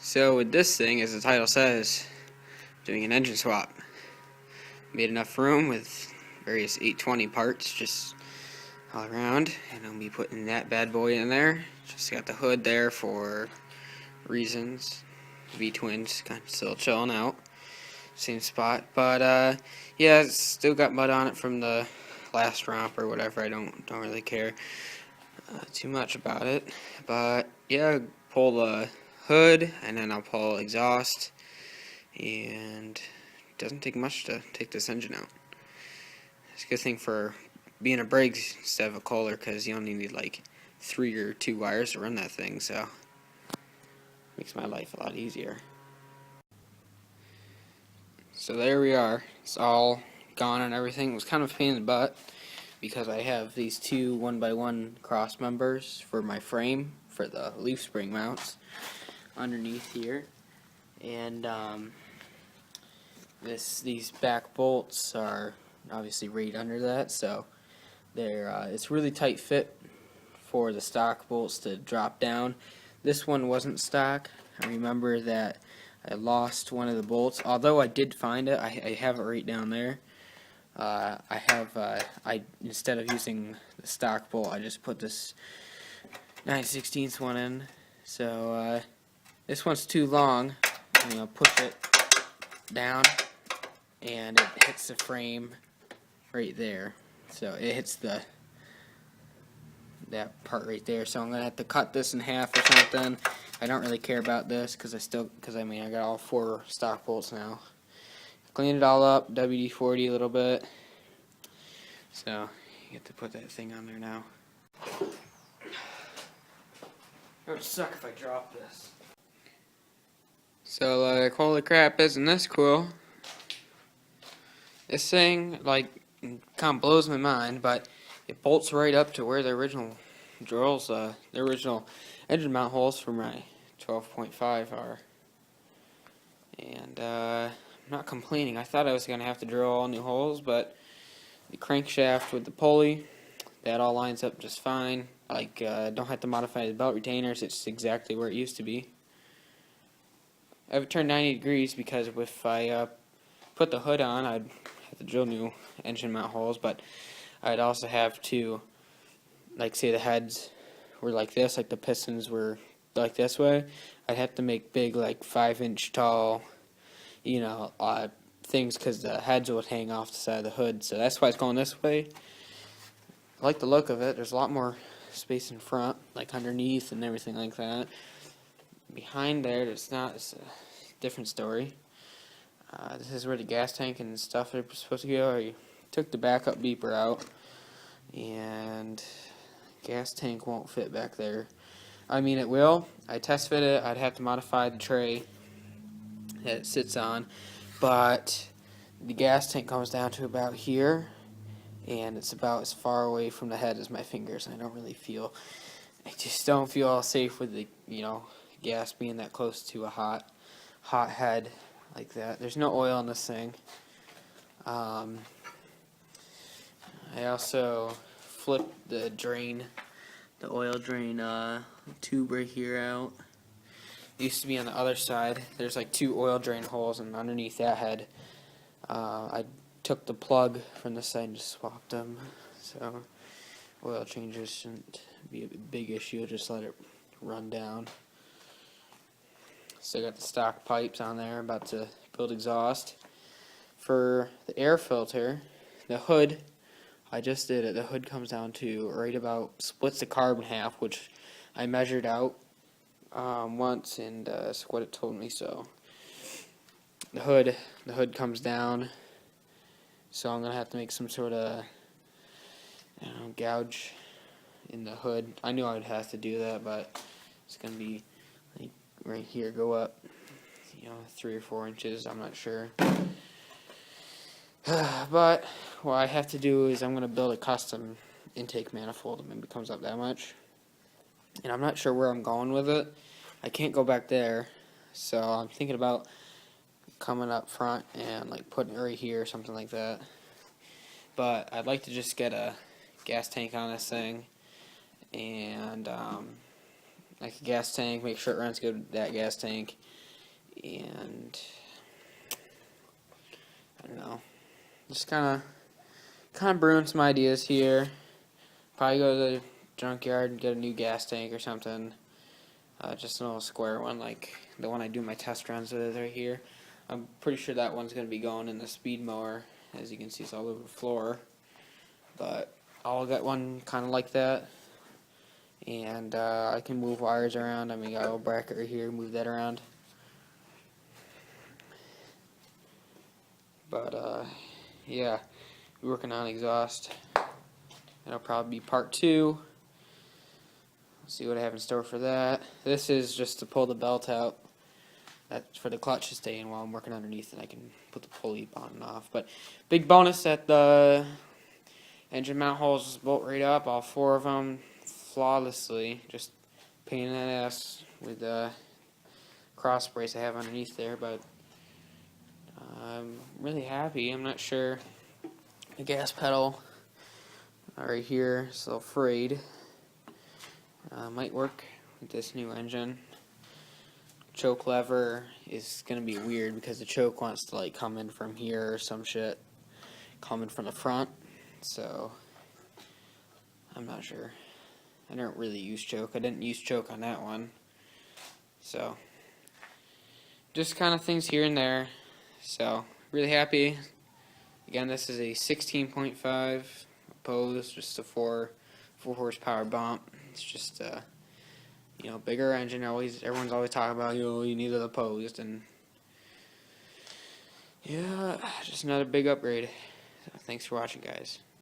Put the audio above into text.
So with this thing, as the title says, doing an engine swap. Made enough room with various 820 parts just all around, and I'll be putting that bad boy in there. Just got the hood there for reasons. V-twins kind of still chilling out, same spot. But yeah, it's still got mud on it from the last romp or whatever. I don't really care too much about it. But yeah, pull the hood, and then I'll pull exhaust, and it doesn't take much to take this engine out. It's a good thing for being a Briggs instead of a Kohler, because you only need like 3 or 2 wires to run that thing, so makes my life a lot easier. So there we are. It's all gone and everything. It was kind of a pain in the butt because I have these two 1x1 cross members for my frame for the leaf spring mounts underneath here, and these back bolts are obviously right under that, so they're it's really tight fit for the stock bolts to drop down. This one wasn't stock. I remember that I lost one of the bolts, although I did find it. I have it right down there. I instead of using the stock bolt, I just put this 9/16 one in. So this one's too long. I'm gonna push it down, and it hits the frame right there. So it hits that part right there. So I'm gonna have to cut this in half or something. I don't really care about this because I mean I got all 4 stock bolts now. Clean it all up, WD-40 a little bit. So you get to put that thing on there now. It would suck if I dropped this. So like, holy crap, isn't this cool? This thing like kind of blows my mind, but it bolts right up to where the original drills, the original engine mount holes for my 12.5 are. And I'm not complaining. I thought I was going to have to drill all new holes, but the crankshaft with the pulley, that all lines up just fine. Like, don't have to modify the belt retainers. It's exactly where it used to be. I have it turned 90 degrees because if I put the hood on, I'd have to drill new engine mount holes, but I'd also have to, like, say the heads were like this, like the pistons were like this way, I'd have to make big, like 5-inch tall, you know, things, because the heads would hang off the side of the hood. So that's why it's going this way. I like the look of it. There's a lot more space in front, like underneath and everything like that. Behind there, it's not. It's a different story. This is where the gas tank and stuff are supposed to go. I took the backup beeper out, and gas tank won't fit back there. I mean, it will. I test fit it. I'd have to modify the tray that it sits on, but the gas tank comes down to about here, and it's about as far away from the head as my fingers. I just don't feel all safe with the, gas being that close to a hot head like that. There's no oil in this thing. I also flipped the oil drain tube right here out. It used to be on the other side. There's like 2 oil drain holes, and underneath that head, I took the plug from this side and just swapped them. So oil changes shouldn't be a big issue. Just let it run down. Still got the stock pipes on there. About to build exhaust. For the air filter, the hood, I just did it. The hood comes down to right about, splits the carb in half, which I measured out once, and that's what it told me. So the hood comes down. So I'm gonna have to make some sort of gouge in the hood. I knew I would have to do that, but it's gonna be like right here, go up 3 or 4 inches. I'm not sure. But what I have to do is I'm gonna build a custom intake manifold. Maybe it comes up that much, and I'm not sure where I'm going with it. I can't go back there, so I'm thinking about coming up front and like putting it right here or something like that. But I'd like to just get a gas tank on this thing, and like a gas tank, make sure it runs good with that gas tank, and I don't know, just kind of brewing some ideas here. Probably go to the junkyard and get a new gas tank or something. Just a little square one like the one I do my test runs with right here. I'm pretty sure that one's going to be going in the speed mower. As you can see, it's all over the floor. But I'll get one kind of like that. And I can move wires around. I mean, got a little bracket right here, move that around. But yeah, we're working on exhaust. That'll probably be part 2. Let's see what I have in store for that. This is just to pull the belt out. That's for the clutch to stay in while I'm working underneath, and I can put the pulley on and off. But big bonus that the engine mount holes bolt right up, all 4 of them, flawlessly. Just pain in that ass with the cross brace I have underneath there, but I'm really happy. I'm not sure. The gas pedal right here is a little frayed. Might work with this new engine. Choke lever is going to be weird because the choke wants to like come in from here or some shit, come in from the front, so I'm not sure. I don't really use choke. I didn't use choke on that one, so just kind of things here and there. So really happy. Again, this is a 16.5 opposed, just a 4 horsepower bump. It's just you know, bigger engine. Everyone's always talking about, you know, you need it opposed, and yeah, just another big upgrade. So thanks for watching, guys.